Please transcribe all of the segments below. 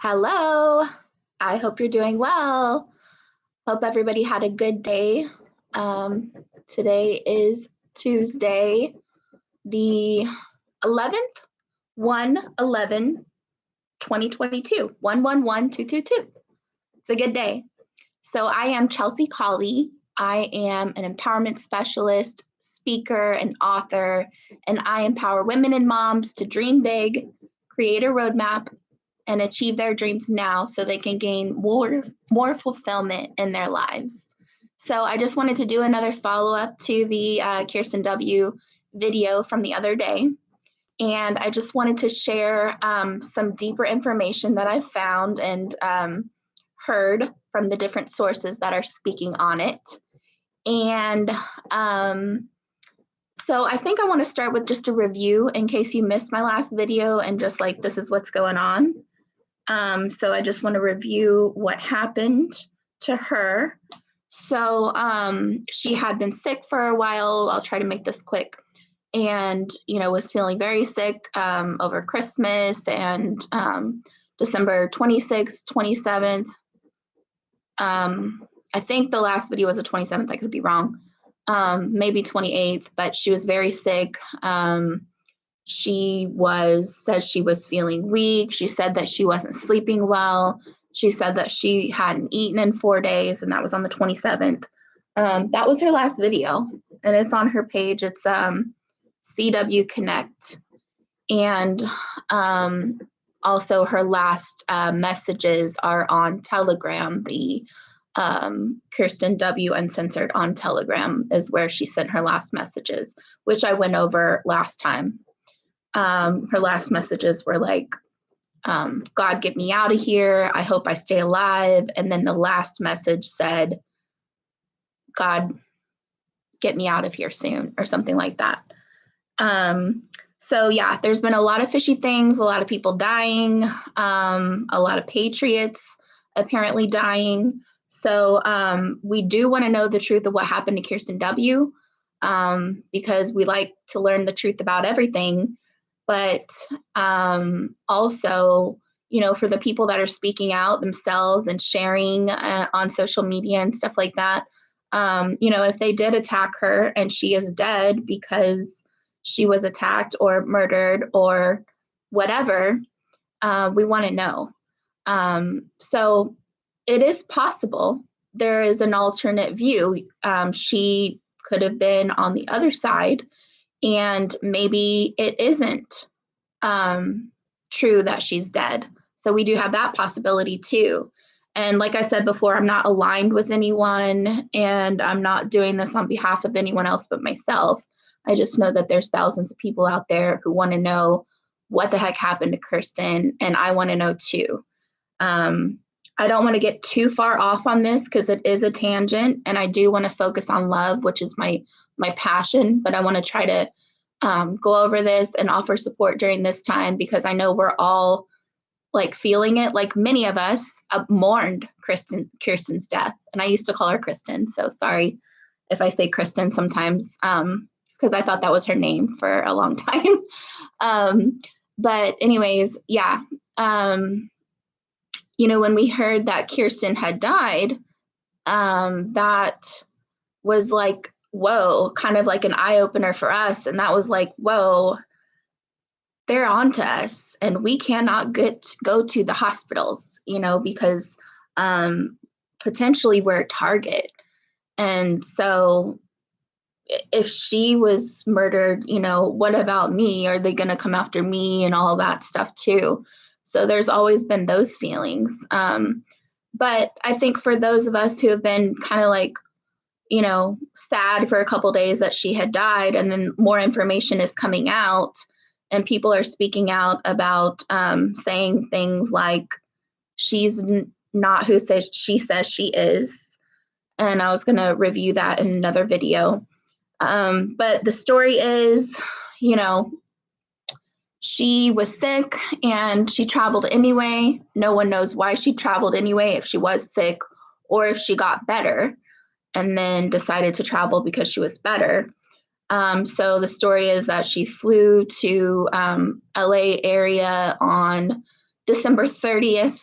Hello. I hope you're doing well. Hope everybody had a good day. Today is Tuesday, the 11th, 1/11/2022, 1/11/222. It's a good day. So I am Chelsea Colley. I am an empowerment specialist, speaker, and author, and I empower women and moms to dream big, create a roadmap, and achieve their dreams now so they can gain more fulfillment in their lives. So I just wanted to do another follow-up to the Kirsten W video from the other day. And I just wanted to share some deeper information that I've found and heard from the different sources that are speaking on it. And so I think I want to start with just a review in case you missed my last video and just like, this is what's going on. So I just want to review what happened to her. So she had been sick for a while. I'll try to make this quick. And, was feeling very sick over Christmas and December 26th, 27th. I think the last video was the 27th. I could be wrong. Maybe 28th, but she was very sick. She said she was feeling weak. She said that she wasn't sleeping well. She said that she hadn't eaten in 4 days, and that was on the 27th. That was her last video, and it's on her page. It's CW Connect. And also her last messages are on Telegram. The Kirsten W Uncensored on Telegram is where she sent her last messages, which I went over last time. Her last messages were like, God, get me out of here. I hope I stay alive. And then the last message said, God, get me out of here soon, or something like that. So yeah, there's been a lot of fishy things, a lot of people dying, a lot of patriots apparently dying. So we do want to know the truth of what happened to Kirsten W, because we like to learn the truth about everything. But also, for the people that are speaking out themselves and sharing on social media and stuff like that, if they did attack her and she is dead because she was attacked or murdered or whatever, we want to know. So it is possible there is an alternate view. She could have been on the other side. And maybe it isn't true that she's dead. So we do have that possibility too. And like I said before, I'm not aligned with anyone, and I'm not doing this on behalf of anyone else but myself. I just know that there's thousands of people out there who want to know what the heck happened to Kirsten, and I want to know too. I don't want to get too far off on this because it is a tangent, and I do want to focus on love, which is my passion, but I want to try to go over this and offer support during this time because I know we're all like feeling it. Like many of us mourned Kirsten's death, and I used to call her Kristen. So sorry if I say Kristen sometimes, because I thought that was her name for a long time. But anyways, yeah. When we heard that Kirsten had died, that was like, whoa, kind of like an eye-opener for us. And that was like, whoa, they're on to us and we cannot go to the hospitals, because potentially we're a target. And so if she was murdered, what about me? Are they going to come after me and all that stuff too? So there's always been those feelings. But I think for those of us who have been kind of like, sad for a couple of days that she had died, and then more information is coming out and people are speaking out about saying things like she's not who she says she is. And I was going to review that in another video. But the story is, she was sick and she traveled anyway. No one knows why she traveled anyway, if she was sick or if she got better and then decided to travel because she was better. So the story is that she flew to LA area on December 30th.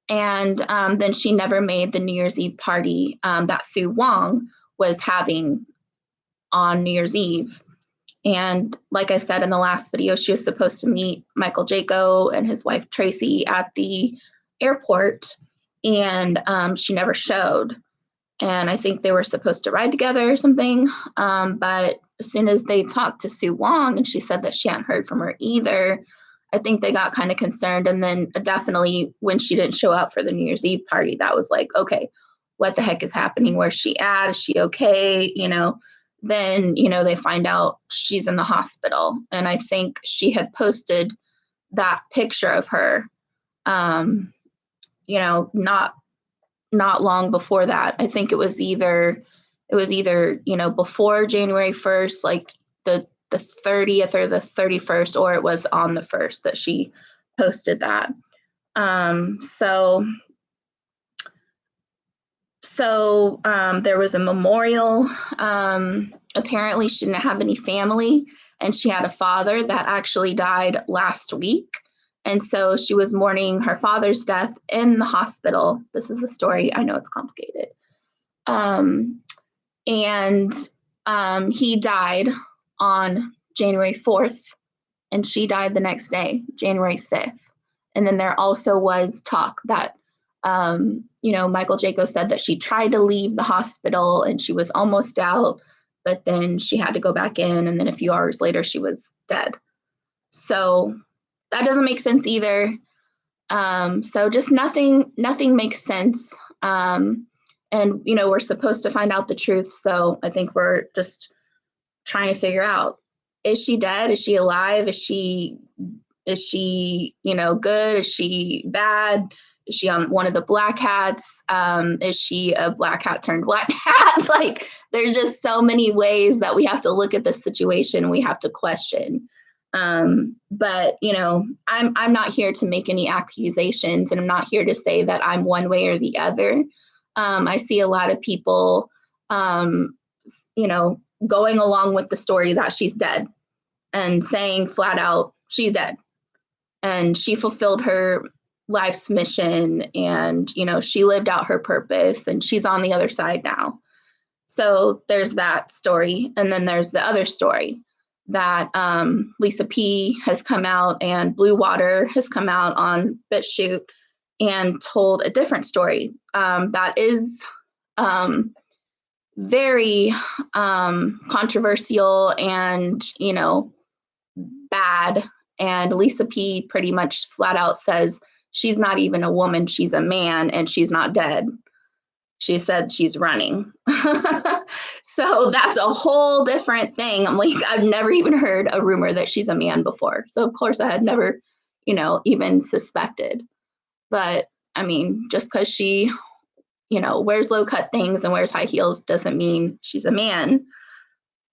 And then she never made the New Year's Eve party that Sue Wong was having on New Year's Eve. And like I said in the last video, she was supposed to meet Michael Jaco and his wife Tracy at the airport, and she never showed. And I think they were supposed to ride together or something. But as soon as they talked to Sue Wong and she said that she hadn't heard from her either, I think they got kind of concerned. And then definitely when she didn't show up for the New Year's Eve party, that was like, okay, what the heck is happening? Where's she at? Is she okay? Then, they find out she's in the hospital. And I think she had posted that picture of her, not long before that. I think it was either, before January 1st, like the 30th or the 31st, or it was on the 1st that she posted that. So there was a memorial. Apparently she didn't have any family, and she had a father that actually died last week. And so she was mourning her father's death in the hospital. This is the story. I know it's complicated. And he died on January 4th, and she died the next day, January 5th. And then there also was talk that, Michael Jaco said that she tried to leave the hospital and she was almost out, but then she had to go back in. And then a few hours later, she was dead. So that doesn't make sense either. So just nothing makes sense. And, we're supposed to find out the truth. So I think we're just trying to figure out, is she dead? Is she alive? Is she, good? Is she bad? Is she on one of the black hats? Is she a black hat turned white hat? Like, there's just so many ways that we have to look at this situation. We have to question. But, I'm not here to make any accusations, and I'm not here to say that I'm one way or the other. I see a lot of people, going along with the story that she's dead and saying flat out, she's dead. And she fulfilled her life's mission, and, she lived out her purpose, and she's on the other side now. So there's that story. And then there's the other story that Lisa P has come out, and Blue Water has come out on BitChute and told a different story that is very controversial and, bad. And Lisa P pretty much flat out says she's not even a woman, she's a man, and she's not dead. She said she's running. So that's a whole different thing. I'm like, I've never even heard a rumor that she's a man before. So of course I had never, even suspected. But I mean, just because she, wears low cut things and wears high heels doesn't mean she's a man.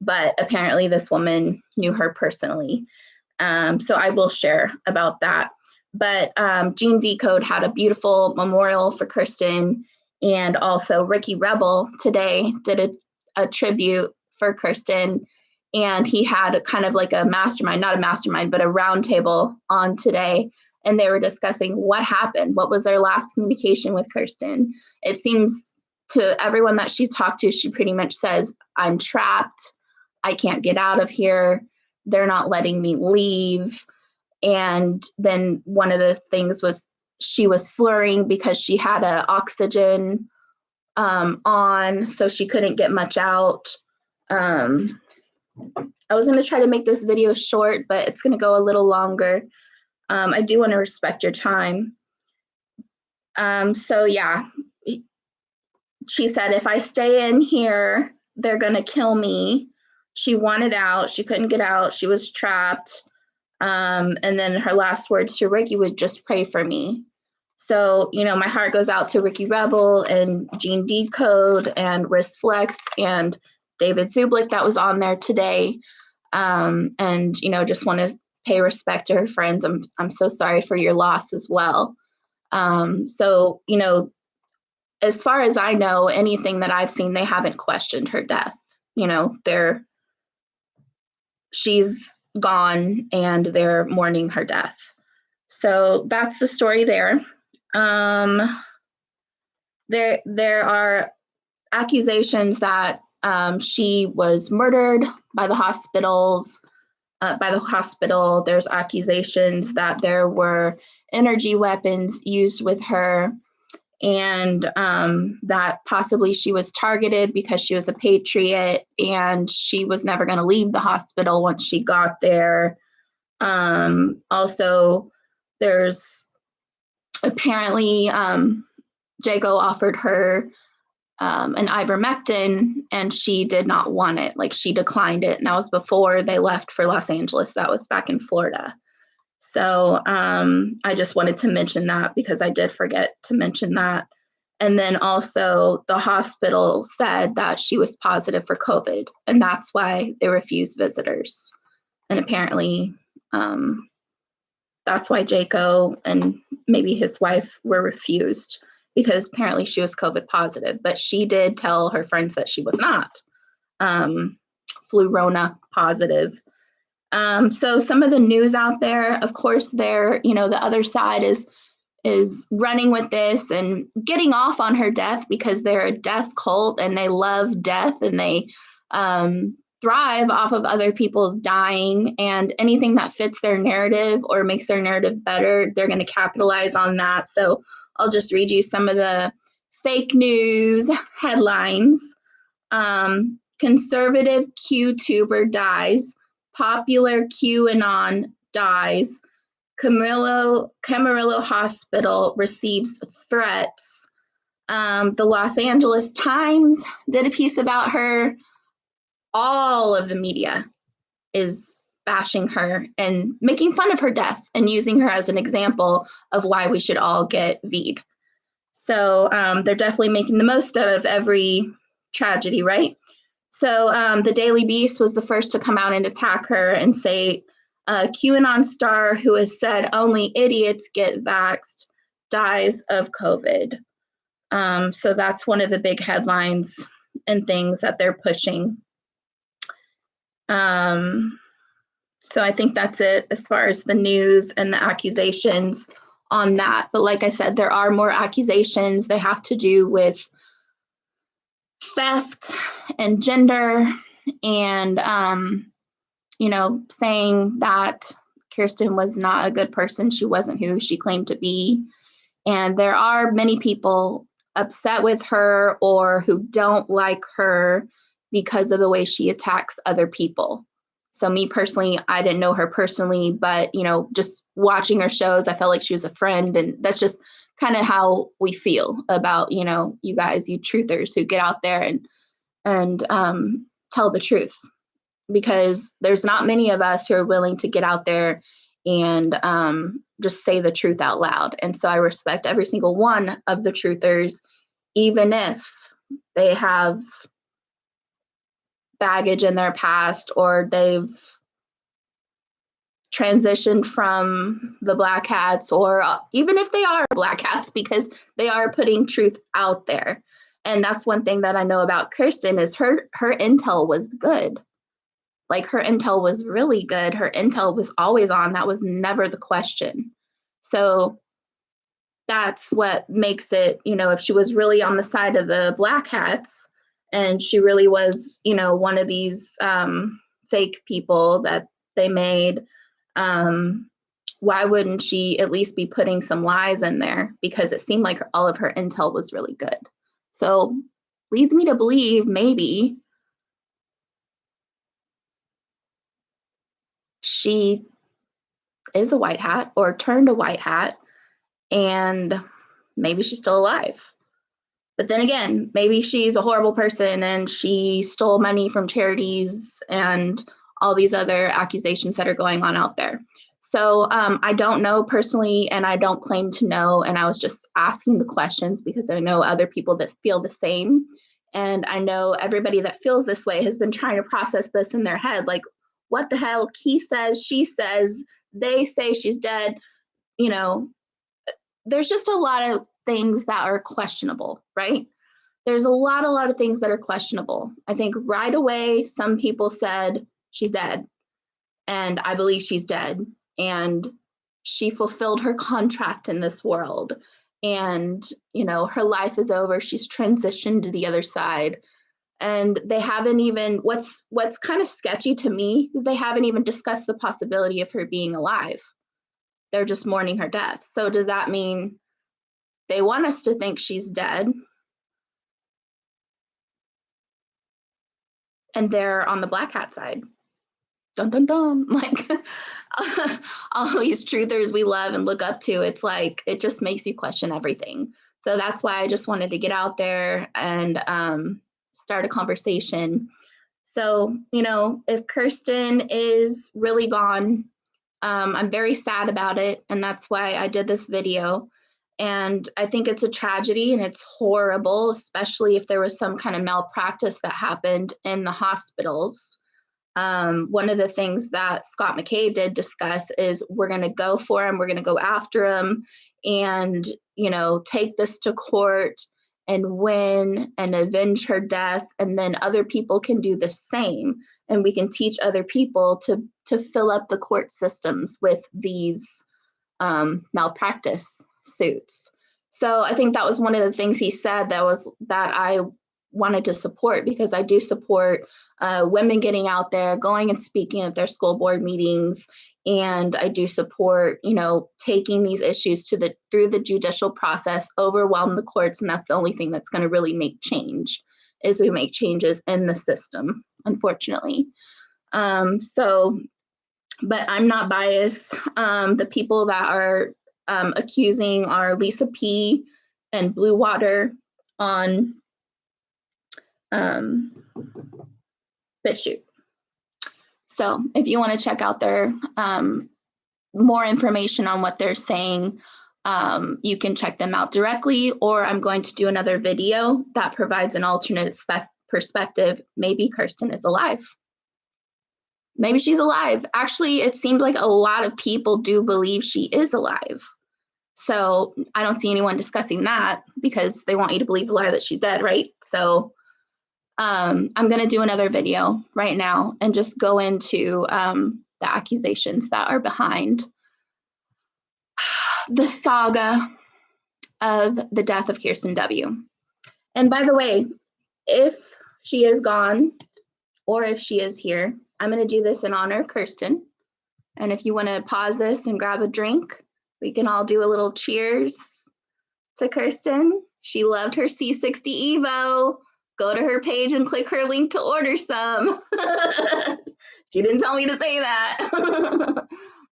But apparently this woman knew her personally. So I will share about that. But Gene Decode had a beautiful memorial for Kirsten, and also Ricky Rebel today did a tribute for Kirsten, and he had a kind of like a mastermind, not a mastermind, but a roundtable on today. And they were discussing what happened. What was their last communication with Kirsten? It seems to everyone that she's talked to, she pretty much says, I'm trapped. I can't get out of here. They're not letting me leave. And then one of the things was she was slurring because she had a oxygen on, so she couldn't get much out. I was going to try to make this video short, but it's going to go a little longer. I do want to respect your time. So yeah, she said, if I stay in here, they're going to kill me. She wanted out. She couldn't get out. She was trapped. And then her last words to Ricky would just pray for me. So, my heart goes out to Ricky Rebel and Gene Decode and Wrist Flex and David Zublik that was on there today. And, just want to pay respect to her friends. I'm so sorry for your loss as well. So, as far as I know, anything that I've seen, they haven't questioned her death. She's gone and they're mourning her death. So that's the story there. There are accusations that she was murdered by the hospitals. By the hospital, there's accusations that there were energy weapons used with her, and that possibly she was targeted because she was a patriot and she was never going to leave the hospital once she got there. Also, there's apparently Jago offered her an ivermectin and she did not want it. Like, she declined it. And that was before they left for Los Angeles. That was back in Florida. So I just wanted to mention that because I did forget to mention that. And then also the hospital said that she was positive for COVID, and that's why they refused visitors. And apparently that's why Jaco and maybe his wife were refused, because apparently she was COVID positive, but she did tell her friends that she was not Flurona positive. So some of the news out there, of course, the other side is running with this and getting off on her death because they're a death cult and they love death and they thrive off of other people's dying, and anything that fits their narrative or makes their narrative better, they're going to capitalize on that. So I'll just read you some of the fake news headlines. Conservative QTuber dies. Popular QAnon dies. Camarillo Hospital receives threats. The Los Angeles Times did a piece about her. All of the media is bashing her and making fun of her death and using her as an example of why we should all get V'd. So they're definitely making the most out of every tragedy, right? So the Daily Beast was the first to come out and attack her and say, QAnon star who has said only idiots get vaxxed dies of COVID. So that's one of the big headlines and things that they're pushing. So I think that's it as far as the news and the accusations on that. But like I said, there are more accusations. They have to do with theft and gender and, saying that Kirsten was not a good person. She wasn't who she claimed to be. And there are many people upset with her or who don't like her because of the way she attacks other people. So me personally, I didn't know her personally, but, just watching her shows, I felt like she was a friend. And that's just kind of how we feel about, you guys, you truthers who get out there and tell the truth, because there's not many of us who are willing to get out there and just say the truth out loud. And so I respect every single one of the truthers, even if they have baggage in their past or they've transitioned from the black hats, or even if they are black hats, because they are putting truth out there. And that's one thing that I know about Kirsten is her intel was good. Like, her intel was really good. Her intel was always on. That was never the question. So that's what makes it, if she was really on the side of the black hats and she really was, one of these fake people that they made, why wouldn't she at least be putting some lies in there? Because it seemed like all of her intel was really good. So leads me to believe maybe she is a white hat or turned a white hat, and maybe she's still alive. But then again, maybe she's a horrible person and she stole money from charities and all these other accusations that are going on out there. So I don't know personally, and I don't claim to know. And I was just asking the questions because I know other people that feel the same. And I know everybody that feels this way has been trying to process this in their head. Like, what the hell? He says, she says, they say she's dead. There's just a lot of things that are questionable, right? There's a lot of things that are questionable. I think right away, some people said she's dead, and I believe she's dead, and she fulfilled her contract in this world, and, you know, her life is over. She's transitioned to the other side. And they haven't even, what's kind of sketchy to me is they haven't even discussed the possibility of her being alive. They're just mourning her death. So does that mean they want us to think she's dead and they're on the black hat side? Dun dun dun. Like all these truthers we love and look up to, it's like it just makes you question everything. So that's why I just wanted to get out there and start a conversation. So, you know, if Kirsten is really gone, I'm very sad about it, and that's why I did this video. And I think it's a tragedy and it's horrible, especially if there was some kind of malpractice that happened in the hospitals. One of the things that Scott McKay did discuss is we're going to go for him, we're going to go after him, and, you know, take this to court and win and avenge her death, and then other people can do the same, and we can teach other people to fill up the court systems with these malpractice suits. So I think that was one of the things he said that I wanted to support, because I do support women getting out there, going and speaking at their school board meetings, and I do support, you know, taking these issues through the judicial process, overwhelm the courts, and that's the only thing that's going to really make change, is we make changes in the system, unfortunately. But I'm not biased. The people that are accusing are Lisa P. and Blue Water on BitChute. So if you want to check out their more information on what they're saying, you can check them out directly, or I'm going to do another video that provides an alternate perspective. Maybe Kirsten is alive. Maybe she's alive. Actually, it seems like a lot of people do believe she is alive. So I don't see anyone discussing that, because they want you to believe the lie that she's dead, right? So I'm going to do another video right now and just go into the accusations that are behind the saga of the death of Kirsten W. And by the way, if she is gone or if she is here, I'm going to do this in honor of Kirsten. And if you want to pause this and grab a drink, we can all do a little cheers to Kirsten. She loved her C60 Evo. Go to her page and click her link to order some. She didn't tell me to say that.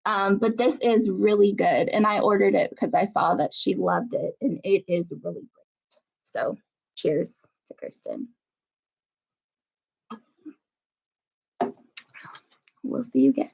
But this is really good. And I ordered it because I saw that she loved it. And it is really great. So cheers to Kirsten. We'll see you again.